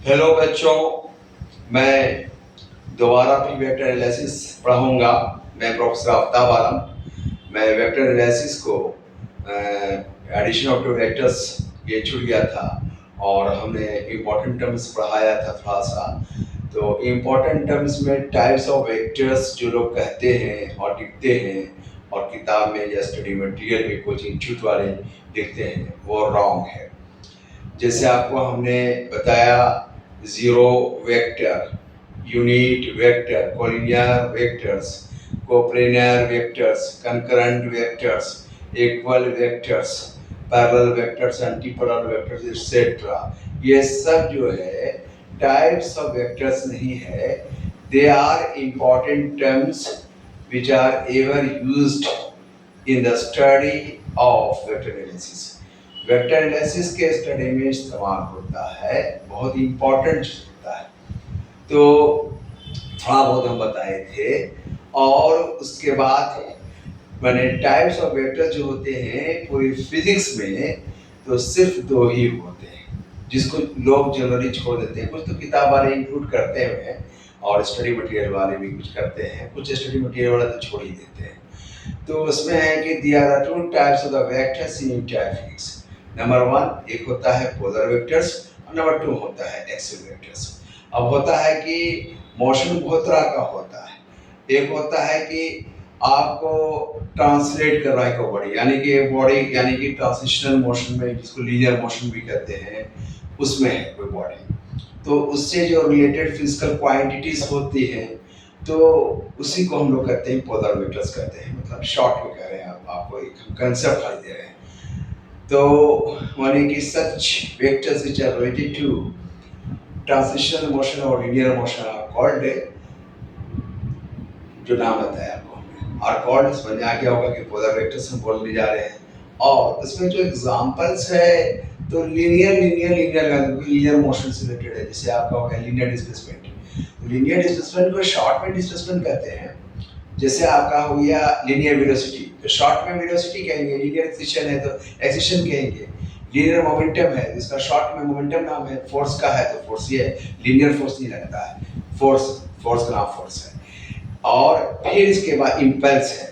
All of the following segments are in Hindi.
हेलो बच्चों, मैं दोबारा प्री वेक्टर एनालिसिस पढ़ाऊंगा। मैं प्रोफेसर आफ्ताब आलम। मैं वेक्टर एनालिसिस को एडिशन ऑफ टू वेक्टर्स ये छूट गया था और हमने इम्पोर्टेंट टर्म्स पढ़ाया था थोड़ा सा। तो इम्पोर्टेंट टर्म्स में टाइप्स ऑफ वेक्टर्स जो लोग कहते हैं और लिखते हैं और किताब में या स्टडी मटेरियल में कोचिंग इंस्टीट्यूट वाले लिखते हैं वो रॉन्ग है। जैसे आपको हमने बताया zero vector, unit vector, collinear vectors, coplanar vectors, concurrent vectors, equal vectors, parallel vectors, antiparallel vectors etcetera. ये सब जो है टाइप्स ऑफ वेक्टर्स नहीं है, they are important terms which are ever used in the study of vector analysis. Vector analysis के स्टडी में इस्तेमाल होता है, बहुत इंपॉर्टेंट होता है। तो थोड़ा बहुत हम बताए थे और उसके बाद मैंने टाइप्स ऑफ वेक्टर जो होते हैं पूरी फिजिक्स में तो सिर्फ दो ही होते हैं, जिसको लोग जनरली छोड़ देते हैं। कुछ तो किताब वाले इंक्लूड करते हैं और स्टडी मटेरियल वाले भी कुछ करते हैं, कुछ स्टडी मटेरियल वाले तो छोड़ ही देते हैं। तो उसमें है कि there are two types of the vectors in physics. Number one एक होता है पोलर वेक्टर्स और नंबर टू होता है एक्सियल वेक्टर्स। अब होता है कि मोशन बहुत तरह का होता है। एक होता है कि आपको ट्रांसलेट कर रहा है कोई बॉडी, यानी कि ट्रांजिशनल मोशन में, जिसको लीनियर मोशन भी कहते हैं, उसमें है कोई बॉडी, तो उससे जो रिलेटेड फिजिकल क्वांटिटीज होती हैं तो उसी को हम लोग कहते हैं पोलर वेक्टर्स कहते हैं। मतलब शॉर्ट में कह रहे हैं, आपको एक कंसेप्ट खाली दे रहे हैं। तो माने कि such vectors which are related to translational motion और लीनियर मोशन आर कॉल्ड, जो नाम बताया आपको हमने, आर कॉल्ड, समझ आ गया होगा कि पोलर वेक्टर्स हम बोलने जा रहे हैं। और उसमें जो एग्जांपल्स है तो लीनियर मोशन से रिलेटेड है। जैसे आपका हो गया लीनियर डिस्प्लेसमेंट। लीनियर डिस्प्लेसमेंट को शॉर्ट में डिस्प्लेसमेंट कहते हैं। जैसे आपका हो गया लीनियर वेलोसिटी, तो शॉर्ट में वेलोसिटी कहेंगे, लीनियर एक्सिलेरेशन है तो एक्सिलेरेशन कहेंगे। लीनियर मोमेंटम है, जिसका शॉर्ट में मोमेंटम नाम है, फोर्स का है तो फोर्स ये है, लीनियर फोर्स नहीं लगता है, फोर्स का नाम फोर्स है। और फिर इसके बाद इम्पल्स है,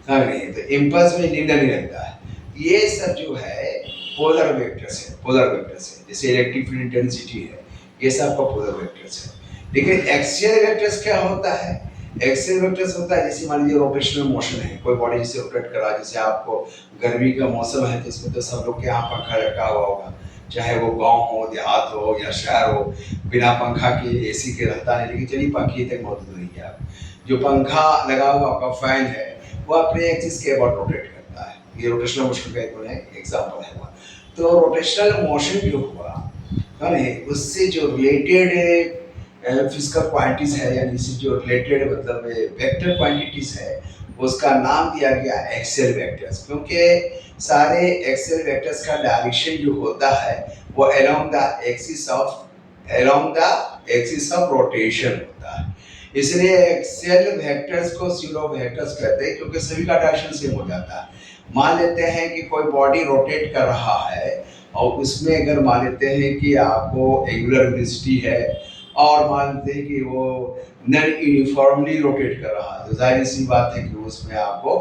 समझ रही है, तो इम्पल्स में लीनियर नहीं लगता है। ये सब जो है पोलर वेक्टर्स है, जैसे इलेक्ट्रिक फील्ड इंटेंसिटी है, ये सब आपका पोलर वेक्टर्स है। लेकिन एक्सियल वेक्टर्स क्या होता है? एक्सियल वेक्टर्स होता है जैसे मान लीजिए रोटेशनल मोशन है, कोई बॉडी जिसे रोटेट कर रहा है। जैसे आपको गर्मी का मौसम है तो इसमें तो सब लोग के यहाँ पंखा रखा हुआ होगा, चाहे वो गांव हो, देहात हो या शहर हो, बिना पंखा के एसी के रहता नहीं। लेकिन चलिए पंखे तक मौजूद नहीं है। जो पंखा लगा हुआ आपका फैन है वो अपने एक्सिस के अबाउट रोटेट करता है। ये रोटेशनल मोशन का एक एग्जांपल है। तो रोटेशनल मोशन जो हुआ है उससे जो रिलेटेड फिजिकल क्वांटिटीज है, यानी इससे जो रिलेटेड मतलब वेक्टर क्वांटिटीज है, उसका नाम दिया गया एक्सियल वेक्टर्स। क्योंकि सारे एक्सियल वेक्टर्स का डायरेक्शन जो होता है वो along the axis of rotation होता है। इसलिए एक्सियल वेक्टर्स को स्यूडो वेक्टर्स कहते हैं, क्योंकि सभी का डायरेक्शन सेम हो जाता है। मान लेते हैं कि कोई बॉडी रोटेट कर रहा है और उसमें अगर मान लेते हैं कि आपको एंगुलर वेलोसिटी है और मान लेते हैं कि वो नॉन यूनिफॉर्मली रोटेट कर रहा है, तो जाहिर सी बात है कि उसमें आपको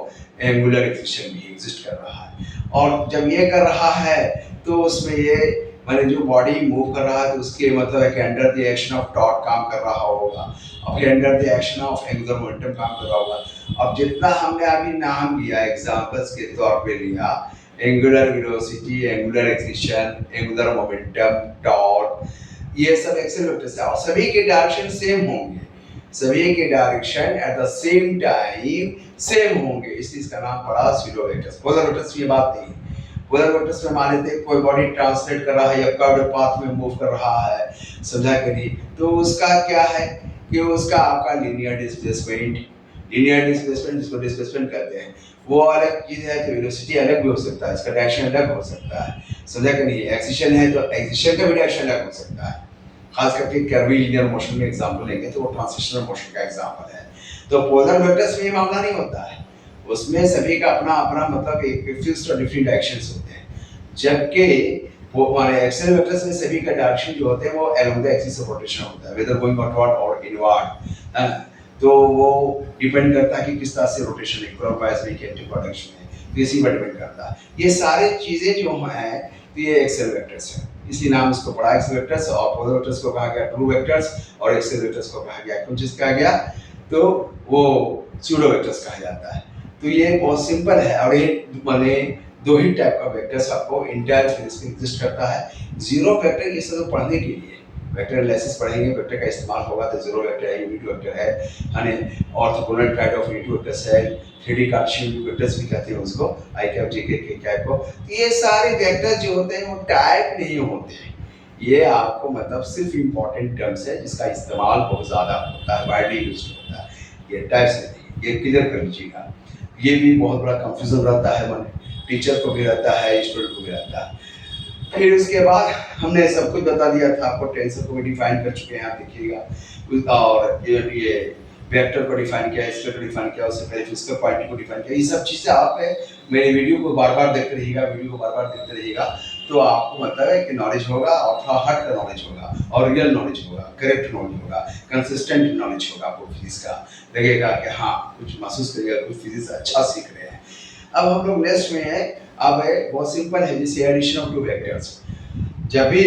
एंगुलर एक्सिलेशन भी एग्जिस्ट कर रहा है। और जब ये कर रहा है तो उसमें ये माने जो बॉडी मूव कर रहा है तो उसके मतलब है कि under the action of torque काम कर रहा होगा और फिर under the action of angular momentum काम कर रहा होगा। अब जितना हमने अभी नाम लिया एग्जांपल्स के तौर पे लिया, angular velocity, angular acceleration, angular momentum, torque, ये सब एक्सियल वेक्टर्स है और सभी के डायरेक्शन सेम होंगे, सभी के direction at the same time same होंगे, इसलिए इसका नाम पड़ा स्यूडो वेक्टर्स। पोलर वेक्टर्स की बात नहीं। पोलर वेक्टर्स में मान लेते हैं कोई बॉडी ट्रांसलेट कर रहा है या कर्व्ड पाथ में मूव कर रहा है, समझा कि नहीं, तो उसका क्या है कि उसका आपका लीनियर डिस्प्लेसमेंट जिसको डिस्प्लेसमेंट कहते हैं वो अलग चीज है, तो वेलोसिटी अलग भी हो सकता है, इसका डायरेक्शन अलग हो सकता है, समझा कि नहीं। एक्सिलेशन है तो एक्सिलेशन का भी डायरेक्शन अलग हो सकता है। खास करके कर्वीलिनियर मोशन में एग्जांपल लेंगे तो वो ट्रांजिशनल मोशन का एग्जांपल है। तो पोलर वेक्टर्स में ये मामला नहीं होता है, उसमें सभी का अपना अपना मतलब एक फिक्स्ड और डिफरेंट डायरेक्शंस होते हैं। जबकि वो माने एक्सियल वेक्टर्स में सभी का डायरेक्शन जो होते हैं वो along the axis of rotation होता है, वेदर गोइंग आउटवर्ड और इनवर्ड। तो वो डिपेंड करता है कि किस तरह से रोटेशन है, क्लॉकवाइज में, एंटी प्रोडक्शन में, तो इसी पर डिपेंड करता है। ये सारे चीजें जो हैं तो ये एक्सियल वेक्टर्स है, इसी नाम इसको पढ़ा एक्सियल वेक्टर्स, और पोलर वेक्टर्स को कहा गया ट्रू वेक्टर्स, और एक्सियल वेक्टर्स को कहा गया कौन चीज कहा गया, तो वो स्यूडो वेक्टर्स कहा जाता है। तो ये बहुत सिंपल है, और ये माने दो ही टाइप का वेक्टर्स आपको इंटायर फिजिक्स में एग्जिस्ट करता है। जीरो वेक्टर ये सब पढ़ने के लिए वेक्टर एनालिसिस पढ़ेंगे, वेक्टर का इस्तेमाल होगा, तो जीरो वेक्टर है, यूनिट वेक्टर है, यानी orthogonal tried of unit vectors है, 3D कार्टेशियन वेक्टर्स भी कहते हैं उसको, आई कैप जे के कैप को। तो ये सारे वेक्टर जो होते हैं वो टाइप नहीं होते हैं, ये आपको मतलब सिर्फ इंपॉर्टेंट टर्म्स है जिसका इस्तेमाल बहुत ज़्यादा होता है, वाइडली यूज होता है, ये टाइप्स नहीं, ये क्लियर कर लीजिएगा। ये भी बहुत बड़ा कंफ्यूजन रहता है, मन टीचर को भी रहता है, स्टूडेंट को भी रहता है। फिर उसके बाद हमने सब कुछ बता दिया था आपको, टेंसर को भी डिफाइन कर चुके हैं, आप देखिएगा, और ये वेक्टर को डिफाइन किया, स्केलर को डिफाइन किया, उससे पहले फिजिकल क्वांटिटी को डिफाइन किया। ये सब चीज़ें आप मेरे वीडियो को बार बार देखते रहिएगा, तो आपको मतलब है कि नॉलेज होगा, और थोड़ा हट का नॉलेज होगा, और रियल नॉलेज होगा, करेक्ट नॉलेज होगा, कंसिस्टेंट नॉलेज होगा आपको फिजिक्स का, लगेगा कि हाँ कुछ महसूस करिएगा, कुछ फिजिक्स अच्छा सीख रहे हैं। अब हम लोग नेक्स्ट में है, अब है बहुत सिंपल है, जैसे एडिशन ऑफ टू वेक्टर्स। जब भी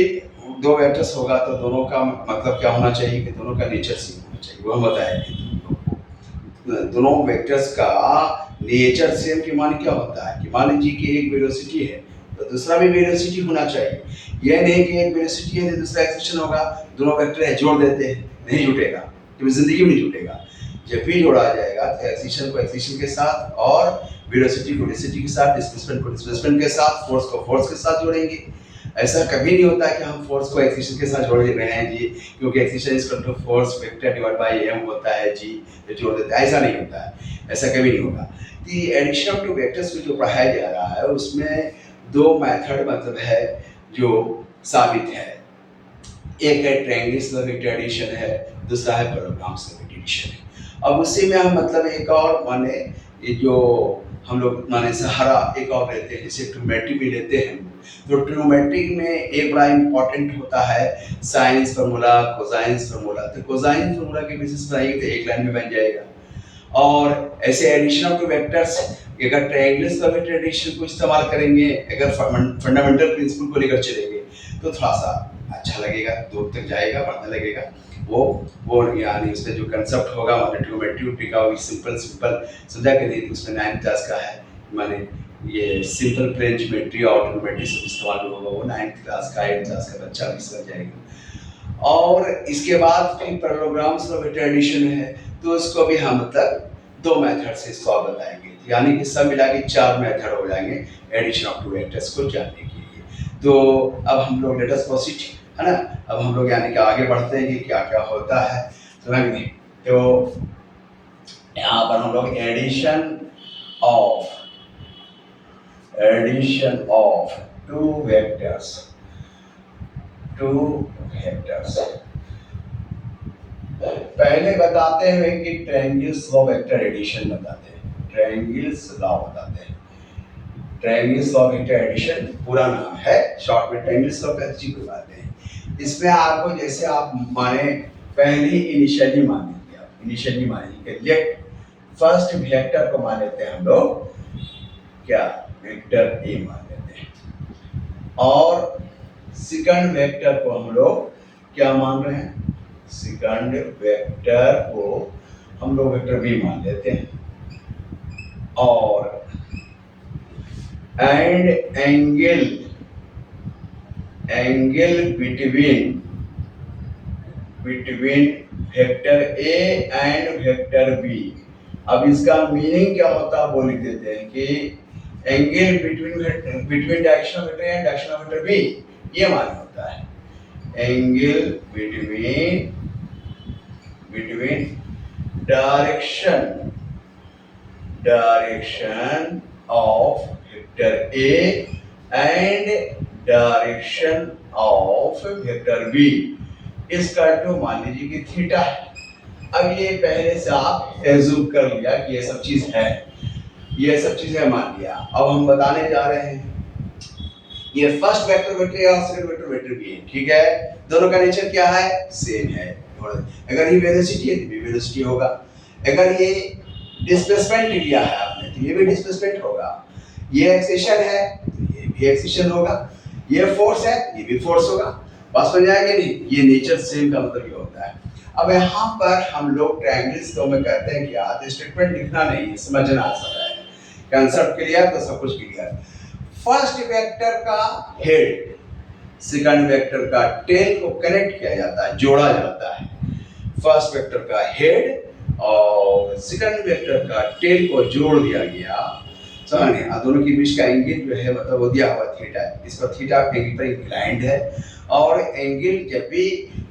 दो वेक्टर्स होगा तो दोनों का मतलब क्या होना चाहिए कि दोनों का नेचर सेम होना चाहिए, वो हम बताएंगे। दोनों वेक्टर्स का नेचर सेम के मान क्या होता है कि मान लीजिए कि एक वेलोसिटी है तो दूसरा भी वेलोसिटी होना चाहिए। यह नहीं कि एक वेलोसिटी है तो दूसरा एक्सेलरेशन होगा, दोनों वेक्टर है जोड़ देते हैं, नहीं जुटेगा, कभी जिंदगी में नहीं जुटेगा। जब भी जोड़ा जाएगा तो एक्सेलरेशन को एक्सेलरेशन के साथ, और वेलोसिटी को वेलोसिटी के साथ, डिस्प्लेसमेंट को डिस्प्लेसमेंट के साथ, फोर्स को फोर्स के साथ जोड़ेंगे। ऐसा कभी नहीं होता कि हम फोर्स को एक्सेलरेशन के साथ जोड़ रहे हैं जी, क्योंकि acceleration is equal to force vector divide by M होता है जी, ये जोड़ देते हैं, ऐसा नहीं होता है, ऐसा कभी नहीं होगा। कि एडिशन ऑफ टू वेक्टर्स को जो पढ़ाया जा रहा है उसमें दो मेथड मतलब है जो साबित है, एक है ट्रायंगुलर वेक्टर एडिशन है, दूसरा है पैराग्राम्स वेक्टर एडिशन है। अब उसी में हम मतलब एक और माने ये जो हम लोग माने सहारा एक और लेते हैं, जैसे ट्रिग्नोमेट्री में लेते हैं, तो ट्रिग्नोमेट्री में एक बड़ा इंपॉर्टेंट होता है साइंस फार्मूला, कोसाइंस फार्मूला। तो कोसाइन फार्मूला के बेसिस पर आएगी तो एक लाइन में बन जाएगा। और ऐसे एडिशन ऑफ वेक्टर्स, अगर ट्रायंगुलर वेक्टर एडिशन को इस्तेमाल करेंगे, अगर फंडामेंटल प्रिंसिपल को लेकर चलेंगे तो थोड़ा सा अच्छा लगेगा, दूर तक जाएगा, बढ़ने लगेगा। वो यानी उसमें जो कंसेप्ट होगा माने ट्रिग्नोमेट्री का वो सिंपल समझा के नहीं, तो उसमें 9th क्लास का है, माने ये सिंपल प्लेन ज्योमेट्री और ट्रिग्नोमेट्री सब इस्तेमाल होगा, वो 9th क्लास का 8th क्लास का बच्चा भी समझ जाएगा। और इसके बाद फिर पैरेललोग्राम्स और वेक्टर एडिशन है, तो उसको भी हम मतलब दो मेथड से इसको आप बताएंगे, यानी कि सब मिला के 4 मेथड हो जाएंगे एडिशन ऑफ टू वेक्टर्स को जानने के लिए। तो अब हम लोग लेट अस प्रोसीड, है ना, अब हम लोग यानी कि आगे बढ़ते हैं कि क्या क्या होता है समझिए। तो यहाँ पर हम लोग एडिशन ऑफ टू वेक्टर्स पहले बताते हैं कि ट्रायंगुलर लॉ वेक्टर एडिशन बताते हैं, ट्रायंगुलर लॉ वेक्टर एडिशन पूरा नाम है, शॉर्ट में ट्रायंगुलर लॉ कहते हैं। इसमें आपको जैसे आप माने पहले इनिशियली मानेंगे, लेट फर्स्ट वेक्टर को मान लेते हैं हम लोग क्या, वेक्टर ए मान लेते हैं, और सेकंड वेक्टर को हम लोग क्या मान रहे हैं, सेकंड वेक्टर को हम लोग वेक्टर बी मान लेते हैं, और and angle between vector A and vector B. अब इसका मीनिंग क्या होता है वो लिख देते हैं कि angle between direction of vector A and direction of vector B, ये मालूम होता है angle between direction of vector A and direction of vector B इसका टू मान लीजिए कि थीटा है। अब ये पहले से आप एज्यूम कर लिया कि ये सब चीज है, ये सब चीजें मान लिया। अब हम बताने जा रहे हैं ये फर्स्ट वेक्टर वेक्टर है और सेकंड वेक्टर वेक्टर भी है, ठीक है। दोनों का नेचर क्या है, सेम है। अगर ये वेलोसिटी है तो ये वेलोसिटी होगा, अगर ये डिस्प्लेसमेंट लिया है आपने तो ये भी डिस्प्लेसमेंट होगा, ये एक्सेशन है तो ये भी एक्सेशन होगा, ये फोर्स है ये भी फोर्स होगा। बस समझ आएगा नहीं, ये नेचर सेम का मतलब ये होता है। अब यहाँ पर हम लोग ट्रायंगल्स को में कहते हैं क्या, तो स्टेटमेंट लिखना नहीं है, समझना आसान है। कंसेप्ट क्लियर तो सब कुछ क्लियर। फर्स्ट वेक्टर का हेड सेकंड वेक्टर का टेल को कनेक्ट किया जाता है, जोड़ा जाता है। फर्स्ट वेक्टर का हेड और सेकंड वेक्टर का टेल को जोड़ दिया गया, समझ, दोनों के बीच का एंगल जो है मतलब वो दिया हुआ थीटा है, इस पर थीटा एंगल पर इंक्लाइंड है। और एंगल जब भी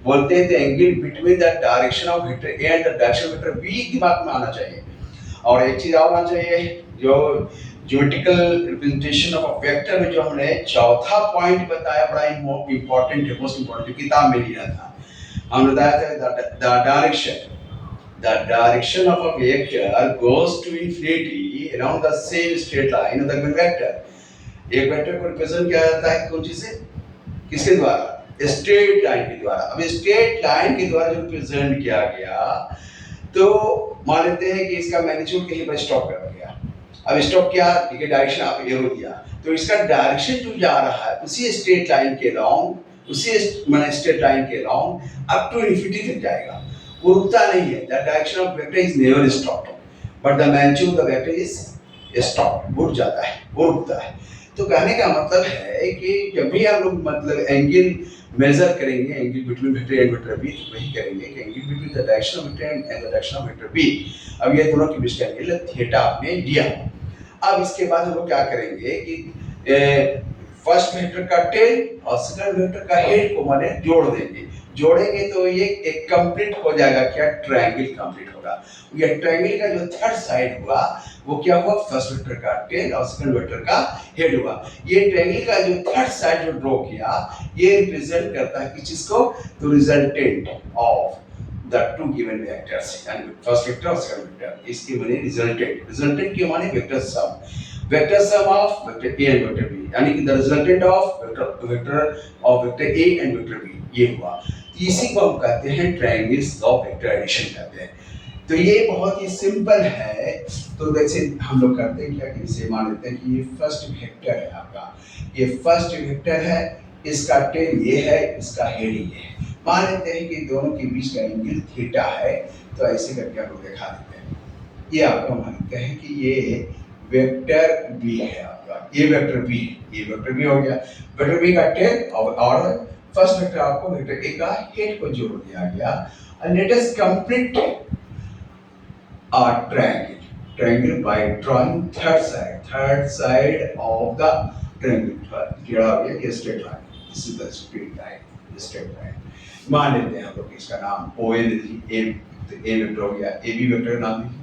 बोलते हैं तो angle between the direction of vector A and the direction vector B दिमाग में आना चाहिए। और एक चीज और आना चाहिए, जो geometrical representation of a vector में जो हमने चौथा पॉइंट बताया बड़ा इंपॉर्टेंट है, मोस्ट इंपॉर्टेंट, किताब में लिया था, हमने बताया था the direction of a vector goes to infinity around the same straight line of the vector. एक वेक्टर को रिप्रेजेंट किया जाता है कौन चीज से, किसके द्वारा, स्ट्रेट लाइन के द्वारा। अब स्ट्रेट लाइन के द्वारा जो रिप्रेजेंट किया गया तो मान लेते हैं कि इसका मैग्नीट्यूड कहीं पर स्टॉप कर गया। अब स्टॉप किया, ठीक है, डायरेक्शन आप एरो दिया तो इसका डायरेक्शन जो जा रहा है उसी स्ट्रेट लाइन के लॉन्ग, उसी माने स्ट्रेट लाइन के लॉन्ग अप टू इंफिनिटी तक जाएगा, वो रुकता नहीं है। The direction of vector is never stopped but the magnitude of the vector is stopped, रुक जाता है, वो रुकता है। तो कहने का मतलब है कि जब भी हम लोग मतलब एंगल मेजर करेंगे, angle between vector and vector B, तो वही करेंगे कि angle between the direction of vector and the direction of vector B. अब ये दोनों के बीच का एंगल थीटा आपने लिया। अब इसके बाद हम लोग क्या करेंगे कि फर्स्ट वेक्टर का टेल और सेकंड वेक्टर का हेड को माने जोड़ देंगे। जोड़ेंगे तो ये एक कंप्लीट हो जाएगा, क्या, ट्रायंगल कंप्लीट होगा। ये ट्रायंगल का जो थर्ड साइड हुआ वो क्या हुआ, फर्स्ट वेक्टर का टेल और सेकंड वेक्टर का हेड हुआ। ये ट्रायंगल का जो थर्ड साइड जो ड्रॉ किया ये रिप्रेजेंट करता है किस चीज को, तो resultant of the two given vectors and first vector और second vector, इसके माने रिजल्टेंट के माने vector sum of vector A and vector B, यानी कि the resultant of vector A and vector B, ये हुआ। इसी को हम कहते हैं ट्रायंगल्स ऑफ वेक्टर एडिशन कहते हैं। तो ये बहुत ही सिंपल है। तो जैसे हम लोग करते हैं क्या कि इसे मान लेते हैं कि ये फर्स्ट वेक्टर है आपका, ये फर्स्ट वेक्टर है, इसका टेल ये है, इसका हेड ये है। मान लेते हैं कि दोनों के बीच का एंगल थीटा है, तो ऐसे करके हम लोग दिखा देते हैं। ये आपको मान लेते हैं कि ये वेक्टर बी है आपका, ये वेक्टर बी है, ये वेक्टर बी हो गया। वेक्टर बी का टेल और फर्स्ट वेक्टर आपको वेक्टर ए का हेड को जोड़ दिया गया। And let us complete a triangle by drawing third side of the triangle। ये straight line, this is the straight line। मान लेते हैं हम लोग इसका नाम ओ ए वेक्टर हो गया, ए बी वेक्टर नाम लीजिए,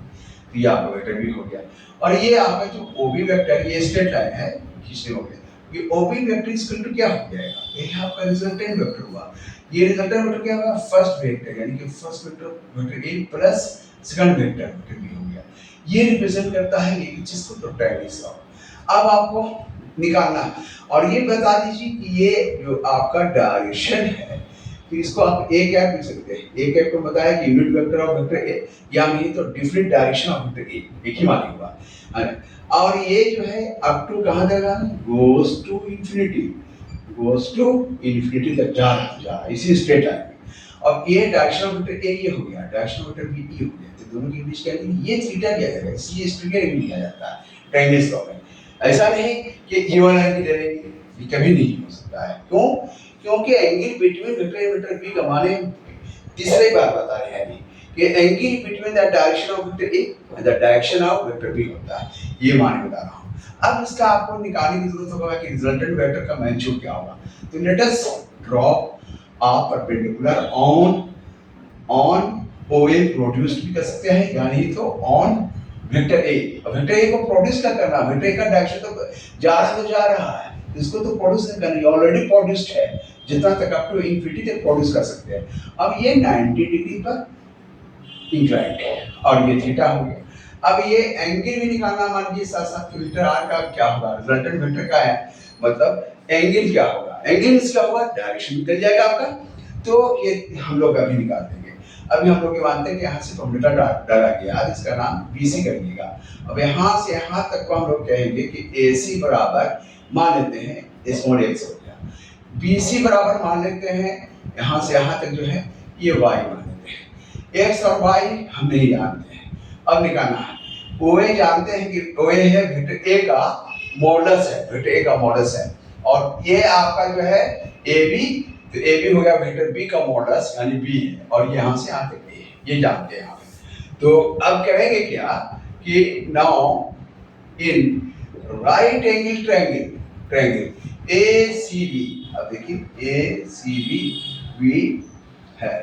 तो ये आपका वेक्टर बी हो गया। और ये आपका जो ओ बी वेक्टर, ये स्ट्रेट लाइन है, खींचने हो गया, ये O B vector equal to क्या हो जाएगा, ये आपका रिजल्टेंट वेक्टर हुआ। ये रिजल्टेंट वेक्टर क्या होगा, फर्स्ट वेक्टर, यानी कि first vector A plus second vector B हो गया। ये रिप्रेजेंट करता है ये चीज को, तो ट्रायंगल का। अब आपको निकालना है और ये बता दीजिए कि ये जो आपका डायरेक्शन है, तो इसको आप ए कैप लिख सकते हैं। ए कैप को बताया कि यूनिट वेक्टर ऑफ वेक्टर ए, या नहीं तो डिफरेंट डायरेक्शन ऑफ वेक्टर ए, एक ही मान हुआ। और ये जो है अप टू कहां जाएगा, गोस टू इंफिनिटी तक जा रहा इसी स्ट्रेट लाइन में। अब ये डायरेक्शन ऑफ वेक्टर ए ये हो गया, डायरेक्शन ऑफ वेक्टर बी ये हो गया, तो दोनों के बीच का ये थीटा दिया जाएगा, इसलिए इस थीटा भी लिया जाता है ट्रायंगल्स लॉ में। ऐसा नहीं कि ये वाला एंगल ले लेंगे, ये कभी नहीं हो सकता है। क्यों, क्योंकि angle between vector A vector B का माने तीसरी बार बता रहे हैं अभी कि angle between the direction of vector A and the direction of vector B होता है, ये माने बता रहा हूं। अब इसका आपको निकालने की जरूरत होगा कि रिजल्टेंट वेक्टर का मैग्नीट्यूड क्या होगा। तो let us draw a perpendicular on OA produced भी कर सकते हैं, यानी तो on vector A. Vector A को प्रोड्यूस क्या करना, वेक्टर ए का डायरेक्शन तो जा रहा है, इसको तो प्रोड्यूस नहीं करना, ऑलरेडी प्रोड्यूस्ड है, जितना तक अप टू इंफिनिटी तक प्रोड्यूस कर सकते हैं। अब ये 90 डिग्री पर इंक्लाइंड है और ये थीटा हो गया। अब ये एंगल भी निकालना, मान लीजिए साथ साथ वेक्टर आर का क्या होगा, रिजल्टेंट वेक्टर का है, मतलब एंगल क्या होगा, एंगल मीन्स क्या होगा, डायरेक्शन निकल जाएगा आपका। तो ये हम लोग अभी निकाल देंगे। अभी हम लोग ये मानते हैं कि यहाँ से फॉर्मूला डाला गया, इसका नाम BC कर दिएगा। अब यहाँ से यहाँ तक को हम लोग कहेंगे कि AC बराबर मान लेते हैं स्मॉल x हो गया, BC बराबर मान लेते हैं यहाँ से यहाँ तक जो है ये y मान लेते हैं। x और y हम नहीं जानते हैं, अब निकालना है। OA जानते हैं कि OA है वेक्टर A का मॉडुलस है, वेक्टर A का मॉडुलस है, और ये आपका जो है AB, तो AB हो गया वेक्टर B का मॉडुलस यानी B है, और यहाँ से यहाँ तक B है, ये जानते हैं आप। तो अब करेंगे क्या कि now in right angle triangle ACB, अब देखिए ACB भी है,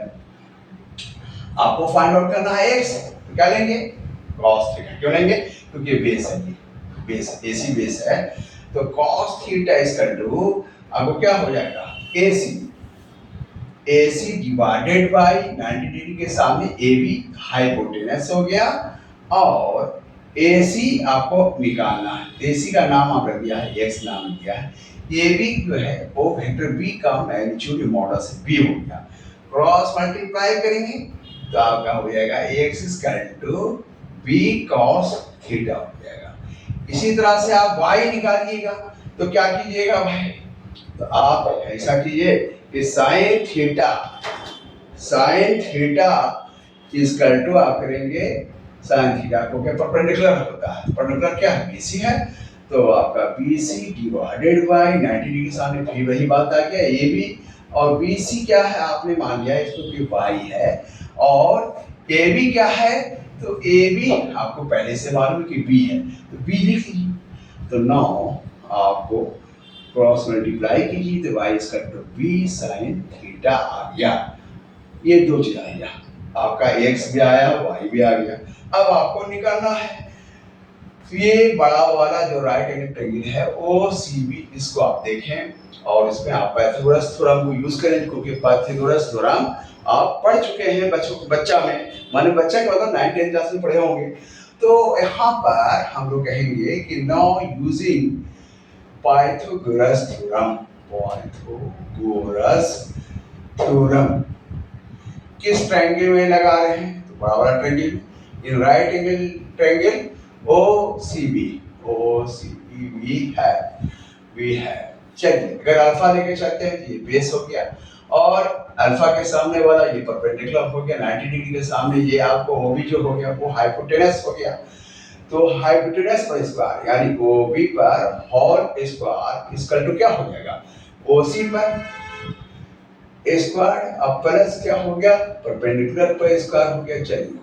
आपको फाइंड आउट करना है x, तो क्या लेंगे, cos थीटा। क्यों लेंगे, क्योंकि बेस है, बेस AC बेस है, तो cos थीटा इक्वल टू आपको क्या हो जाएगा, AC डिवाइडेड बाय 90 डिग्री के सामने AB हाइपोटेनस हो गया, और AC आपको निकालना है। AC का नाम आप रख दिया है, x नाम दिया है। AB जो है वो वेक्टर B का मैग्नीट्यूड मॉडुलस है, B हो गया। क्रॉस मल्टीप्लाई करेंगे तो आपका हो जाएगा x equal to B cos theta हो जाएगा। इसी तरह से आप y निकालिएगा तो क्या कीजिएगा भाई, तो आप ऐसा कीजिए कि sin थीटा इक्वल टू आप करेंगे sin थीटा को क्या परपेंडिकुलर होता है, परपेंडिकुलर क्या है, BC है, तो आपका BC डिवाइडेड बाय 90 डिग्री सामने फिर वही बात आ गया AB, और BC क्या है आपने मान लिया इसको कि y है, और AB क्या है, तो AB आपको पहले से मालूम है कि B है, तो B लिख लीजिए। तो नाउ आपको क्रॉस मल्टीप्लाई कीजिए तो y equal to B sin theta आ गया। ये दो चीज आ गया, आपका x भी आया y भी आ गया। अब आपको निकालना है ये बड़ा वाला जो राइट एंगल ट्रायंगल है OCB, इसको आप देखें और इसमें आप पाइथागोरस थ्योरम को यूज करें, क्योंकि पाइथागोरस थ्योरम आप पढ़ चुके हैं बच्चा में, माने बच्चा के मतलब 9th 10th क्लास में पढ़े होंगे। तो यहाँ पर हम लोग कहेंगे कि नाउ यूजिंग पाइथागोरस थ्योरम किस ट्रायंगल में लगा रहे हैं, तो बड़ा वाला ट्रायंगल, इन राइट एंगल ट्रायंगल OCB भी है। चलिए अगर अल्फा लेके चलते हैं तो ये बेस हो गया, और अल्फा के सामने वाला ये परपेंडिकुलर हो गया 90 डिग्री के सामने, ये आपको OB जो हो गया वो हाइपोटेनस हो गया। तो हाइपोटेनस पर स्क्वायर यानी OB पर होल स्क्वायर इक्वल टू क्या हो जाएगा, OC पर स्क्वायर, अब प्लस क्या हो गया, परपेंडिकुलर पर स्क्वायर हो गया। चलिए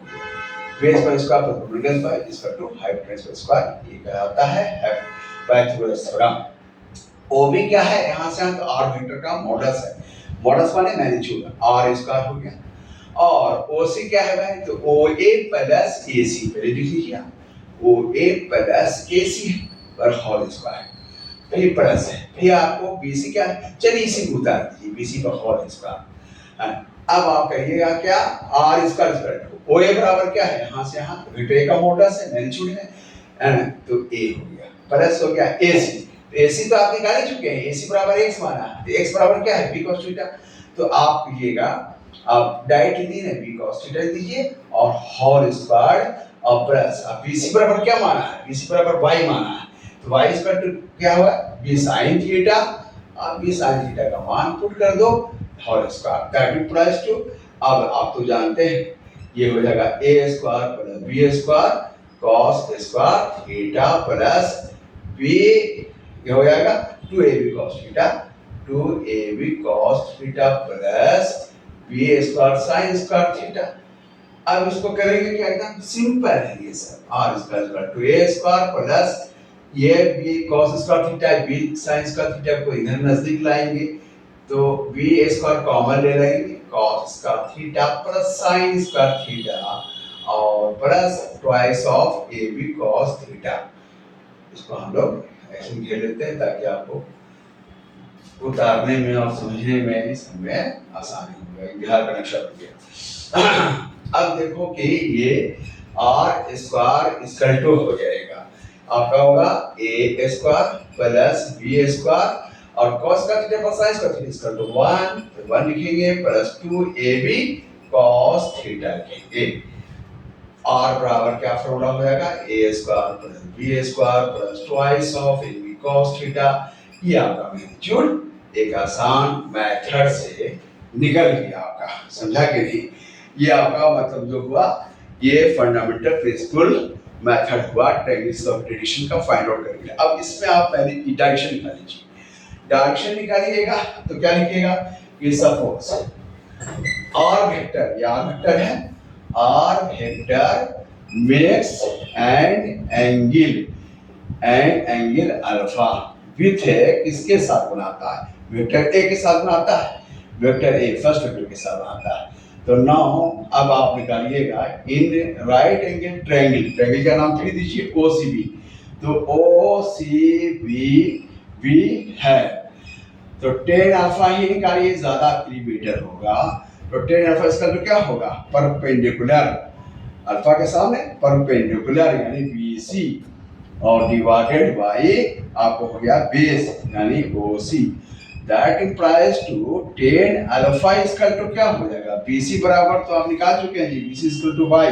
बेस पर स्क्वायर परपेंडिकुलर पर इक्वल टू हाइपोटेनस पर स्क्वायर, ये कहलाता है पाइथागोरस थ्योरम। OB क्या है, यहाँ से तो R वेक्टर का मॉडुलस है, मॉडुलस माने मैग्नीट्यूड, R स्क्वायर हो गया, और OC क्या है भाई, तो OA प्लस AC, पहले लिख लीजिए OA प्लस AC पर होल स्क्वायर, फिर प्लस है, फिर आपको BC क्या है, चलिए इसी को उतार दीजिए BC पर होल स्क्वायर। अब आप करिएगा क्या, R square equal to OA बराबर क्या है, यहाँ से यहाँ वेक्टर A का मॉडुलस है, मैग्नीट्यूड है, तो A हो गया, प्लस हो गया AC, AC तो आप निकाल चुके हैं, AC बराबर x माना है, तो x बराबर क्या है, B cos थीटा। तो आप कीजिएगा, आप डायरेक्ट दीजिए B cos थीटा दीजिए और होल स्क्वायर और प्लस, अब BC बराबर क्या माना है, BC बराबर y माना है, तो y इक्वल टू क्या हुआ, B sin थीटा, अब B sin थीटा का मान पुट कर दो, whole square that is plus two, अब आप तो जानते हैं ये हो जाएगा A square plus B square cos square theta plus B, ये हो जाएगा 2AB cos theta, 2AB cos theta plus B square sin square theta. अब इसको करेंगे क्या, एकदम सिंपल है ये सब, R square 2A square plus ये B cos square theta, B sin square theta को इधर नजदीक लाएंगे तो B स्क्वायर कॉमन ले लेंगे, cos square theta plus sin square theta और plus twice of AB cos theta. इसको हम लोग ऐसे घेर लेते हैं ताकि आपको उतारने में और समझने में इसमें आसानी हो, बिहार का नक्शा बन गया। अब देखो कि ये R स्क्वायर इक्वल टू हो जाएगा, आपका होगा A square plus B square और cos का थीटा पर sin का थीटा इक्वल टू 1, तो 1 लिखेंगे प्लस 2ab cos थीटा लिखेंगे। r बराबर क्या फॉर्मूला हो जाएगा, a square plus b square plus twice of ab cos theta. ये आपका मैग्नीट्यूड एक आसान मेथड से निकल गया आपका, समझा कि नहीं। ये आपका मतलब जो हुआ, ये फंडामेंटल प्रिंसिपल मेथड हुआ टेक्निक्स ऑफ एडिशन का फाइंड आउट करके। अब इसमें आप पहले डायरेक्शन निकाल लीजिए। डायरेक्शन निकालिएगा तो क्या लिखिएगा कि सपोज आर वेक्टर, ये आर वेक्टर है, R vector makes an angle alpha with किसके साथ बनाता है, वेक्टर ए के साथ बनाता है, वेक्टर ए फर्स्ट वेक्टर के साथ बनाता है। तो नाउ अब आप निकालिएगा in right angle triangle, triangle का नाम लिख दीजिए OCB। तो OCB भी है, तो टेन अल्फा ही निकालिए, ज्यादा बेटर होगा। तो टेन अल्फा इसका तो क्या होगा, परपेंडिकुलर, अल्फा के सामने परपेंडिकुलर यानी BC और डिवाइडेड बाय आपको हो गया बेस यानी OC। That implies to tan alpha equal to क्या हो जाएगा, BC बराबर तो आप निकाल चुके हैं जी, BC इक्वल टू y,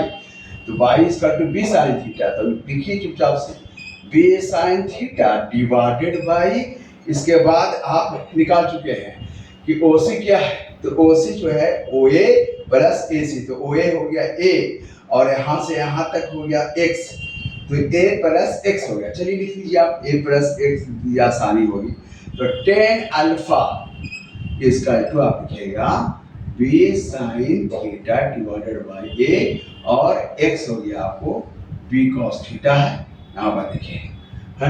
तो y equal to b sin theta. तो लिखिए चुपचाप से b sin theta divided by, इसके बाद आप निकाल चुके हैं कि OC क्या है, तो OC जो है OA प्लस AC, तो OA हो गया A और यहाँ से यहाँ तक हो गया x, तो A प्लस x हो गया। चलिए लिख लीजिए आप A प्लस x, आसानी होगी। तो टेन अल्फा इसका टू आप लिखिएगा b sin theta divided bye A और x हो गया आपको b cos थीटा है, यहाँ पर देखिए है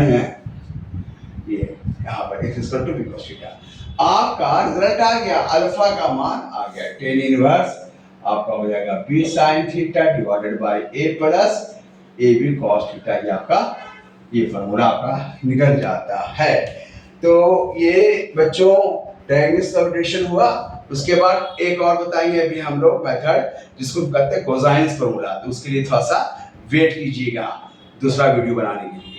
ये, यहाँ पर x equal to b cos theta. आपका रिजल्ट आ गया, अल्फा का मान आ गया, टेन इनवर्स आपका हो जाएगा b sin theta divided bye A plus AB cos theta. ये आपका ये फॉर्मूला आपका निकल जाता है। तो ये बच्चों टेक्निक्स ऑफ एडिशन हुआ। उसके बाद एक और बताएंगे अभी हम लोग मेथड, जिसको कहते हैं कोसाइन्स फॉर्मूला। तो उसके लिए थोड़ा सा वेट कीजिएगा दूसरा वीडियो बनाने के लिए।